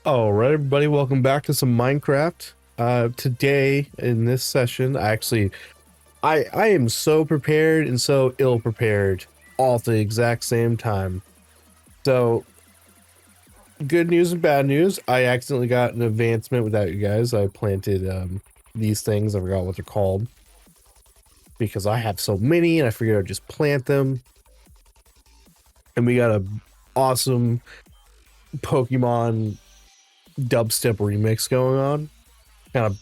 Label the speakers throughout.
Speaker 1: All right, everybody, welcome back to some Minecraft. Today in this session, I am so prepared and so ill prepared all at the exact same time. So, good news and bad news. I accidentally got an advancement without you guys. I planted these things. I forgot what they're called because I have so many, and I figured I'd just plant them. And we got a awesome Pokemon dubstep remix going on. Kind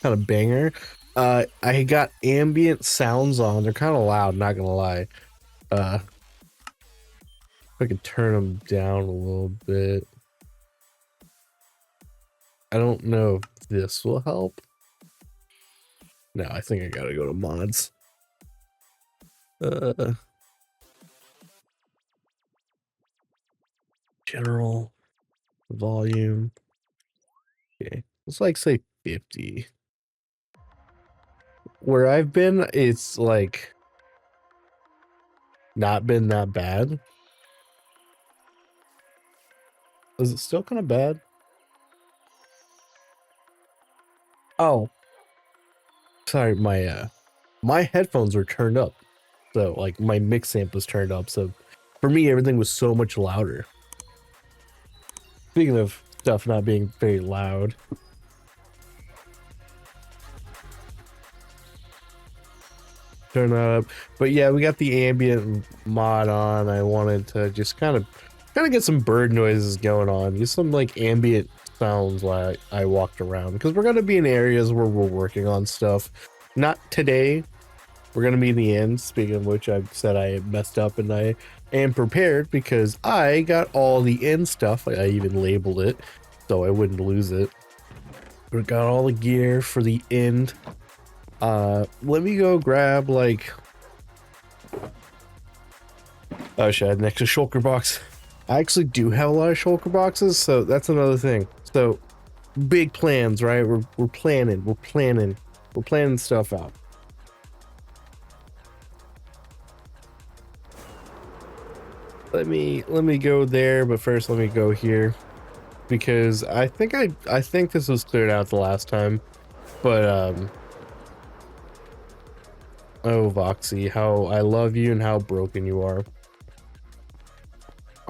Speaker 1: of banger. I got ambient sounds on. They're kind of loud, not gonna lie. If I could turn them down a little bit. I don't know if this will help. No, I think I gotta go to mods. Uh, General volume. Okay, let's like say 50. Where I've been, it's like not been that bad. Is it still kind of bad? Oh, sorry, my headphones were turned up. So like my mix amp was turned up. So for me, everything was so much louder. Speaking of stuff not being very loud, turn that up. But yeah, we got the ambient mod on. I wanted to just kind of get some bird noises going on, just some like ambient sounds while I walked around, because we're gonna be in areas where we're working on stuff. Not today. We're gonna be in the end. Speaking of which, I've said I messed up and I am prepared because I got all the end stuff. I even labeled it so I wouldn't lose it. We got all the gear for the end. Let me go grab like, oh shit, next to Shulker box. I actually do have a lot of Shulker boxes, so that's another thing. So big plans, right? We're planning stuff out. Let me go there, but first let me go here because I think this was cleared out the last time, but oh Voxy, how I love you and how broken you are.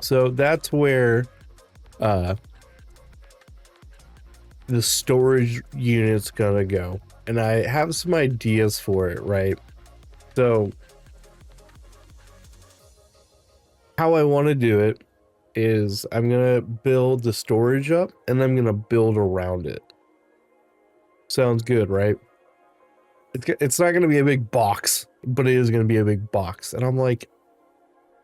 Speaker 1: So that's where uh the storage unit's gonna go, and I have some ideas for it, right? So how I want to do it is I'm gonna build the storage up and I'm gonna build around it. Sounds good, right? It's not gonna be a big box, but it is gonna be a big box. And I'm like,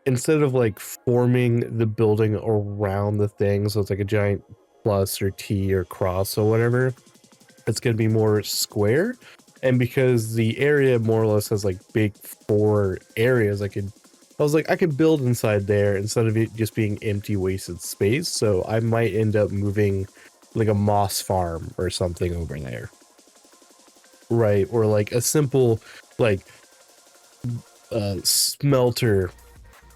Speaker 1: instead of like forming the building around the thing, so it's like a giant plus or T or cross or whatever, it's gonna be more square. And because the area more or less has like big four areas, I was like, I could build inside there instead of it just being empty, wasted space. So I might end up moving like a moss farm or something over there. Right. Or like a simple, like, smelter,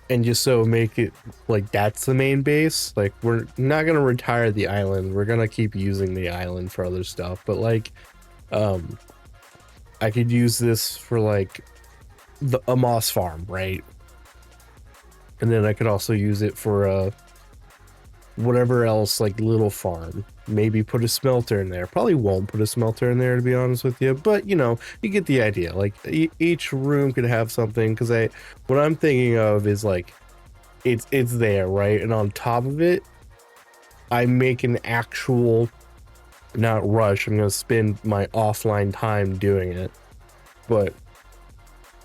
Speaker 1: and just so make it like that's the main base. Like, we're not going to retire the island. We're going to keep using the island for other stuff. But like, I could use this for like a moss farm, right? And then I could also use it for whatever else, like little farm. Maybe put a smelter in there. Probably won't put a smelter in there, to be honest with you, but you know, you get the idea. Like each room could have something, because what I'm thinking of is like it's there, right? And on top of it, I make an actual, not rush, I'm gonna spend my offline time doing it, but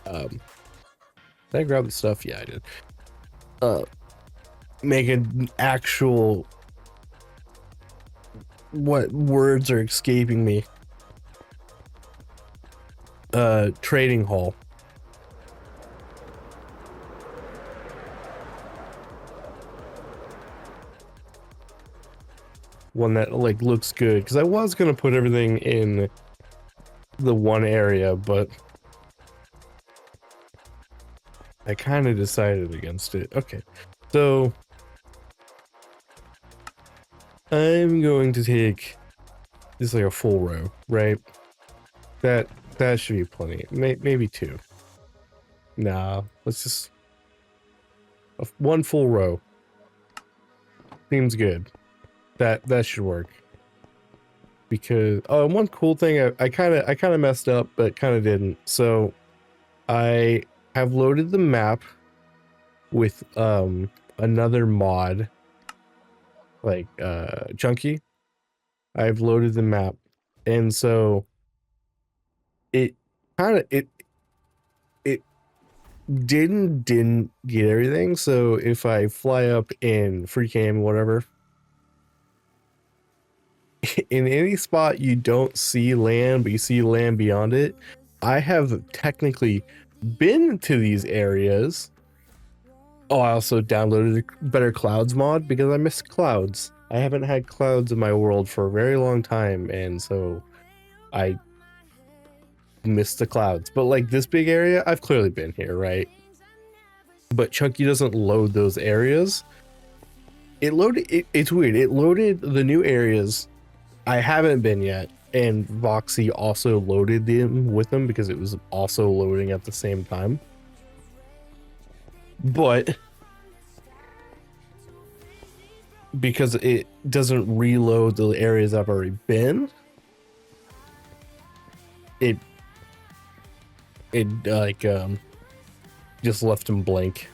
Speaker 1: did I grab the stuff? Yeah, I did. Make an actual, what words are escaping me, trading hall. One that like looks good, because I was gonna put everything in the one area, but I kind of decided against it. Okay, so I'm going to take this like a full row, right? That should be plenty. Maybe two. Nah, let's just one full row. Seems good. That should work. Because oh, and one cool thing I kind of messed up, but kind of didn't. So I have loaded the map with another mod, like Chunky. I've loaded the map, and so it kind of it didn't get everything. So if I fly up in free cam whatever, in any spot you don't see land but you see land beyond it, I have technically been to these areas. Oh, I also downloaded a Better Clouds mod because I miss clouds. I haven't had clouds in my world for a very long time, and so I missed the clouds. But like this big area, I've clearly been here, right? But Chunky doesn't load those areas. It's weird. It loaded the new areas I haven't been yet, and Voxy also loaded them with them because it was also loading at the same time. But because it doesn't reload the areas I've already been, it like just left them blank.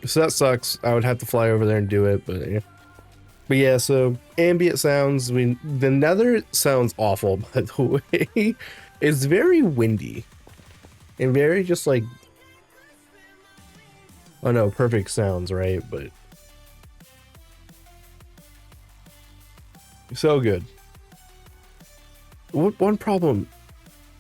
Speaker 1: So that sucks. I would have to fly over there and do it, but yeah. But yeah, so ambient sounds. I mean, the Nether sounds awful, by the way. It's very windy and very just like, oh no, perfect sounds, right? But so good. One problem,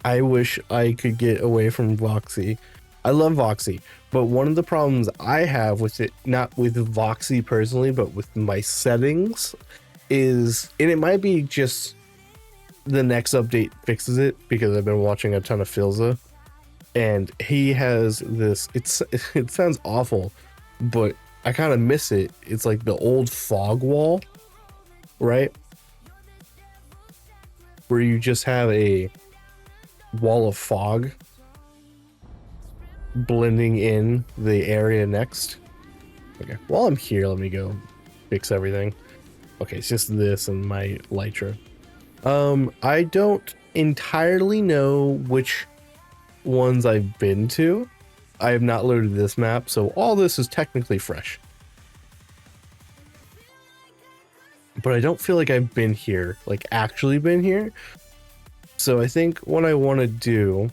Speaker 1: I wish I could get away from Voxy. I love Voxy, but one of the problems I have with it, not with Voxy personally, but with my settings, is, and it might be just the next update fixes it because I've been watching a ton of Filza, and he has this. It sounds awful, but I kind of miss it. It's like the old fog wall, right? Where you just have a wall of fog blending in the area next. Okay, while I'm here, let me go fix everything. Okay, it's just this and my Lytra. I don't entirely know which ones I've been to. I have not loaded this map, so all this is technically fresh. But I don't feel like I've been here, like actually been here. So I think what I want to do,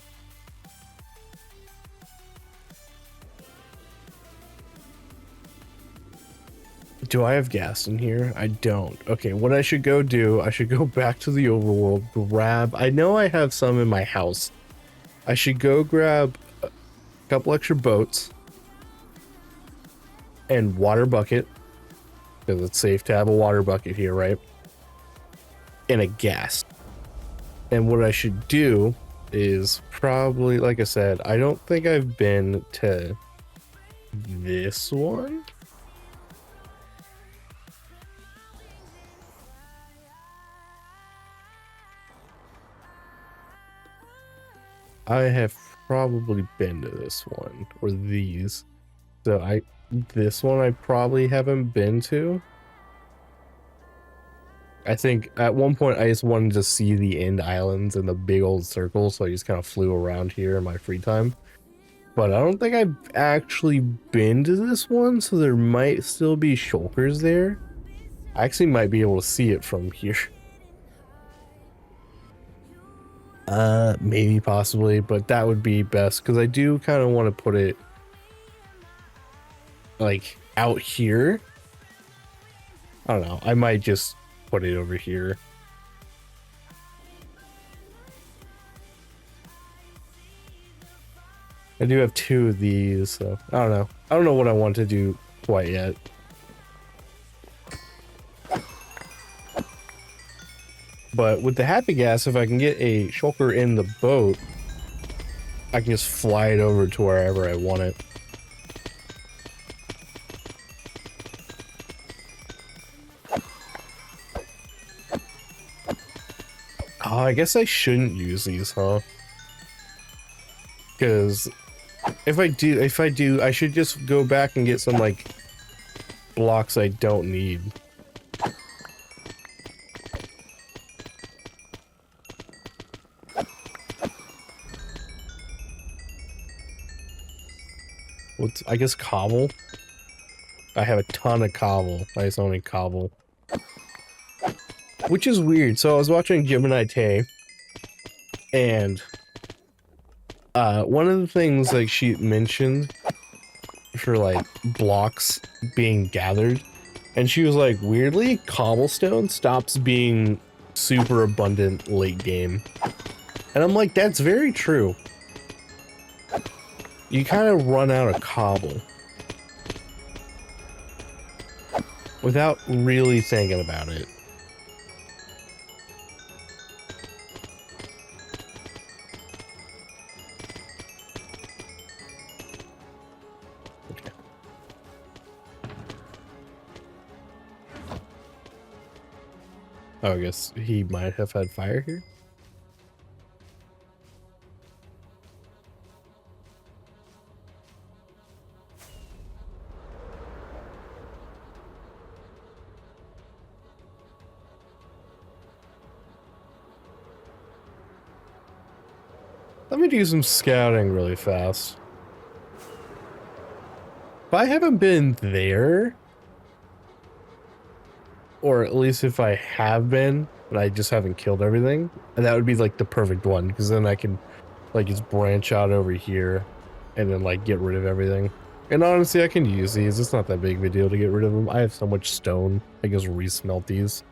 Speaker 1: do I have gas in here? I don't. Okay, what I should go do, I should go back to the overworld, grab, I know I have some in my house. I should go grab a couple extra boats and water bucket, because it's safe to have a water bucket here, right? And a gas. And what I should do is probably, like I said, I don't think I've been to this one. I have probably been to this one or these. So this one I probably haven't been to. I think at one point I just wanted to see the end islands and the big old circle, so I just kind of flew around here in my free time. But I don't think I've actually been to this one, so there might still be shulkers there. I actually might be able to see it from here. Maybe possibly, but that would be best because I do kind of want to put it like out here. I don't know. I might just put it over here. I do have two of these, so I don't know. I don't know what I want to do quite yet. But with the happy gas, if I can get a shulker in the boat, I can just fly it over to wherever I want it. Oh, I guess I shouldn't use these, huh? Because if I do, I should just go back and get some, like, blocks I don't need. What's, I guess cobble? I have a ton of cobble. I just only cobble. Which is weird. So I was watching Gemini Tay, and one of the things like she mentioned for like blocks being gathered, and she was like, weirdly, cobblestone stops being super abundant late game. And I'm like, that's very true. You kind of run out of cobble without really thinking about it. Okay. Oh, I guess he might have had fire here. Let me do some scouting really fast. If I haven't been there, or at least if I have been, but I just haven't killed everything, and that would be like the perfect one, because then I can like just branch out over here and then like get rid of everything. And honestly, I can use these. It's not that big of a deal to get rid of them. I have so much stone. I can just resmelt these.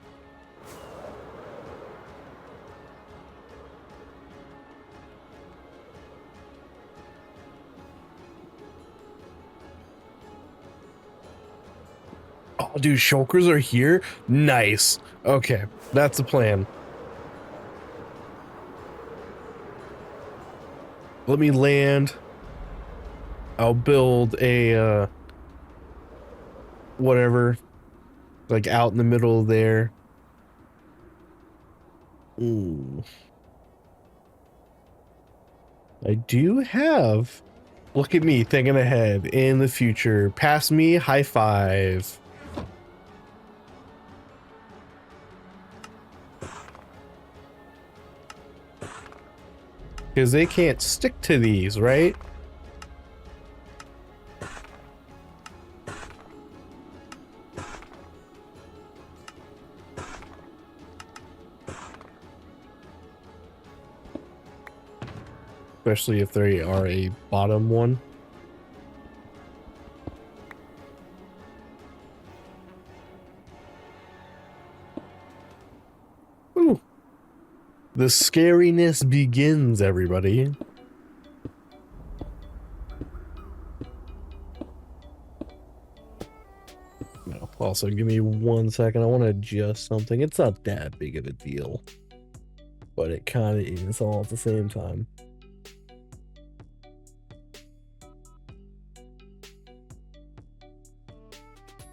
Speaker 1: Oh, dude, shulkers are here? Nice. Okay, that's the plan. Let me land. I'll build a, whatever, like out in the middle there. Ooh. I do have... Look at me thinking ahead in the future. Pass me, high five. Because they can't stick to these, right? Especially if they are a bottom one. Ooh. The scariness begins, everybody. No, also, give me 1 second. I want to adjust something. It's not that big of a deal, but it kind of is all at the same time.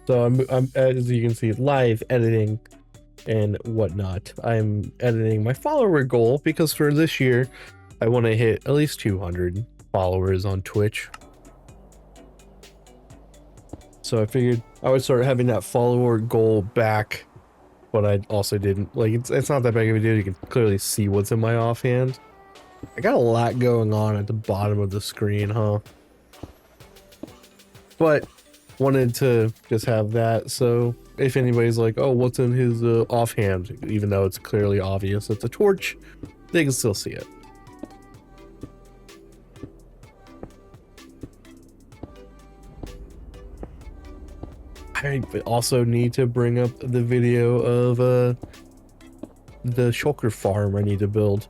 Speaker 1: So I'm as you can see, live editing and whatnot. I'm editing my follower goal because for this year, I want to hit at least 200 followers on Twitch. So I figured I would start having that follower goal back, but I also didn't. Like, it's not that big of a deal. You can clearly see what's in my offhand. I got a lot going on at the bottom of the screen, huh? But wanted to just have that, so if anybody's like, oh, what's in his offhand, even though it's clearly obvious it's a torch, they can still see it. I also need to bring up the video of the shulker farm I need to build.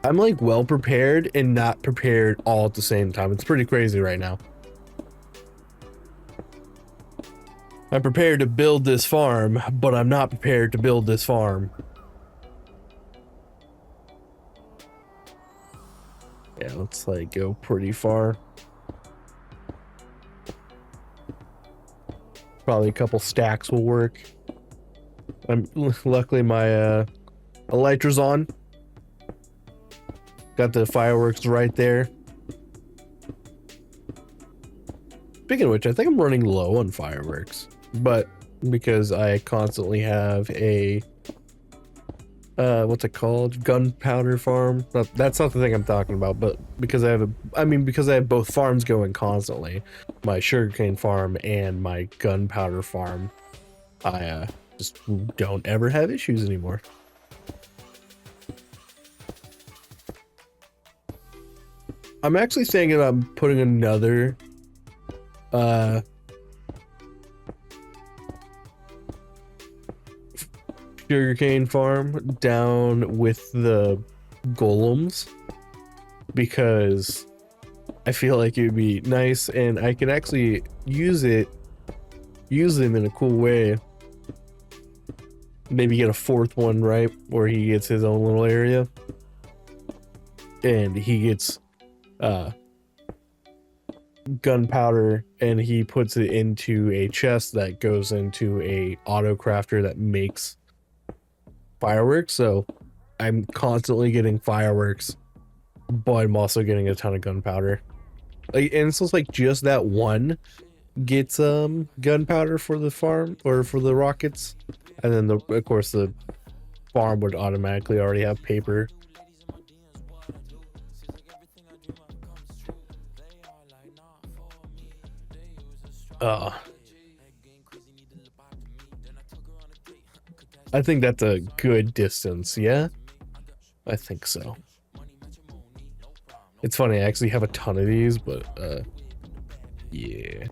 Speaker 1: I'm like well prepared and not prepared all at the same time. It's pretty crazy right now. I'm prepared to build this farm, but I'm not prepared to build this farm. Yeah, let's like go pretty far. Probably a couple stacks will work. Luckily my Elytra's on. Got the fireworks right there. Speaking of which, I think I'm running low on fireworks, but because I constantly have a what's it called, gunpowder farm. That's not the thing I'm talking about, but because because I have both farms going constantly, my sugarcane farm and my gunpowder farm, I just don't ever have issues anymore. I'm actually thinking about putting another sugarcane farm down with the golems, because I feel like it would be nice and I could actually use them in a cool way. Maybe get a fourth one, right, where he gets his own little area and he gets gunpowder and he puts it into a chest that goes into a auto crafter that makes fireworks. So I'm constantly getting fireworks, but I'm also getting a ton of gunpowder. Like, and it's just like just that one gets gunpowder for the farm or for the rockets, and then of course the farm would automatically already have paper. I think that's a good distance. Yeah, I think so. It's funny, I actually have a ton of these, but yeah.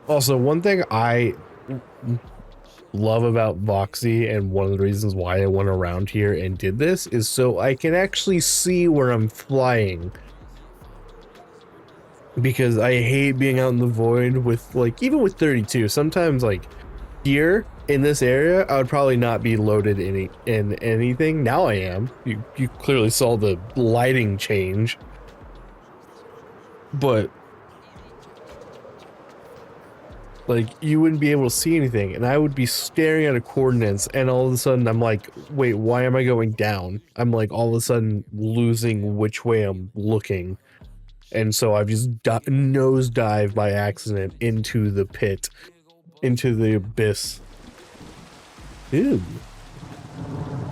Speaker 1: Also, one thing I love about Voxy, and one of the reasons why I went around here and did this, is so I can actually see where I'm flying. Because I hate being out in the void with, like, even with 32, sometimes, like, here in this area, I would probably not be loaded in anything. Now I am. You clearly saw the lighting change. But like, you wouldn't be able to see anything, and I would be staring at a coordinates, and all of a sudden I'm like, wait, why am I going down? I'm like all of a sudden losing which way I'm looking. And so I've just nosedive by accident into the pit, into the abyss. Ew.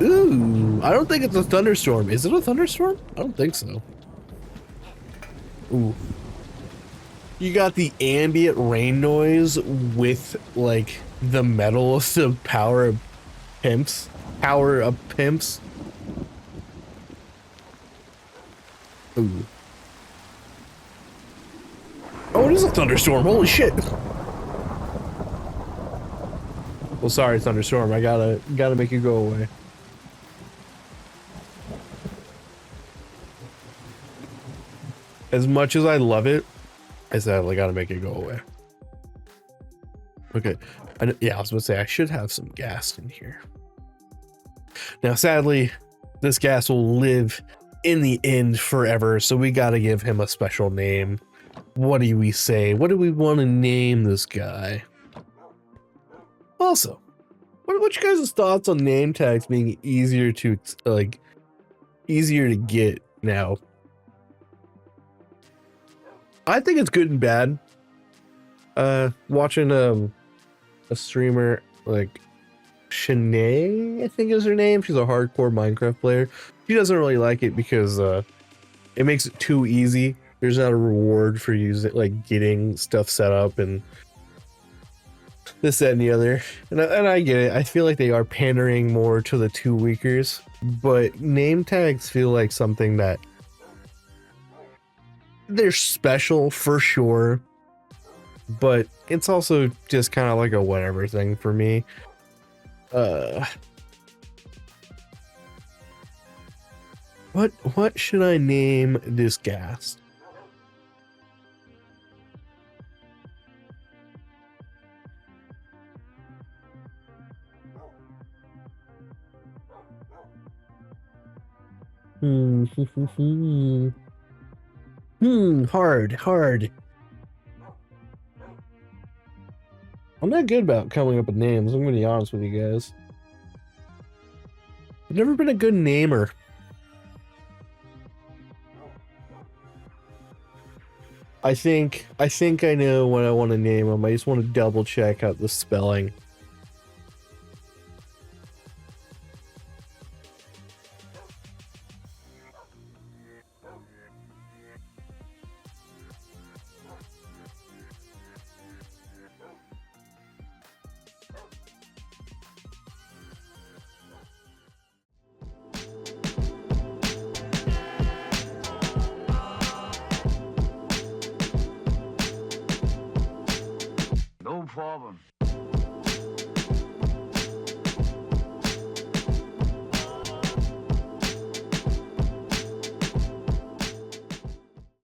Speaker 1: Ooh, I don't think it's a thunderstorm. Is it a thunderstorm? I don't think so. Ooh. You got the ambient rain noise with, like, the metal of the power of pimps. Power of pimps. Ooh. Oh, it is a thunderstorm. Holy shit. Well, sorry, thunderstorm. I gotta make you go away. As much as I love it, I sadly gotta make it go away. Okay. Yeah, I was gonna say I should have some gas in here. Now, sadly, this gas will live in the end forever, so we gotta give him a special name. What do we say? What do we want to name this guy? Also, what you guys' thoughts on name tags being easier to get now? I think it's good and bad. Watching a streamer like Shanae, I think is her name. She's a hardcore Minecraft player. She doesn't really like it because it makes it too easy. There's not a reward for getting stuff set up and this, that, and the other. And I get it. I feel like they are pandering more to the 2 weekers, but name tags feel like something that they're special for sure, but it's also just kind of like a whatever thing for me. What should I name this ghast? Hard. I'm not good about coming up with names. I'm going to be honest with you guys. I've never been a good namer. I think I know what I want to name them. I just want to double check out the spelling.
Speaker 2: No problem.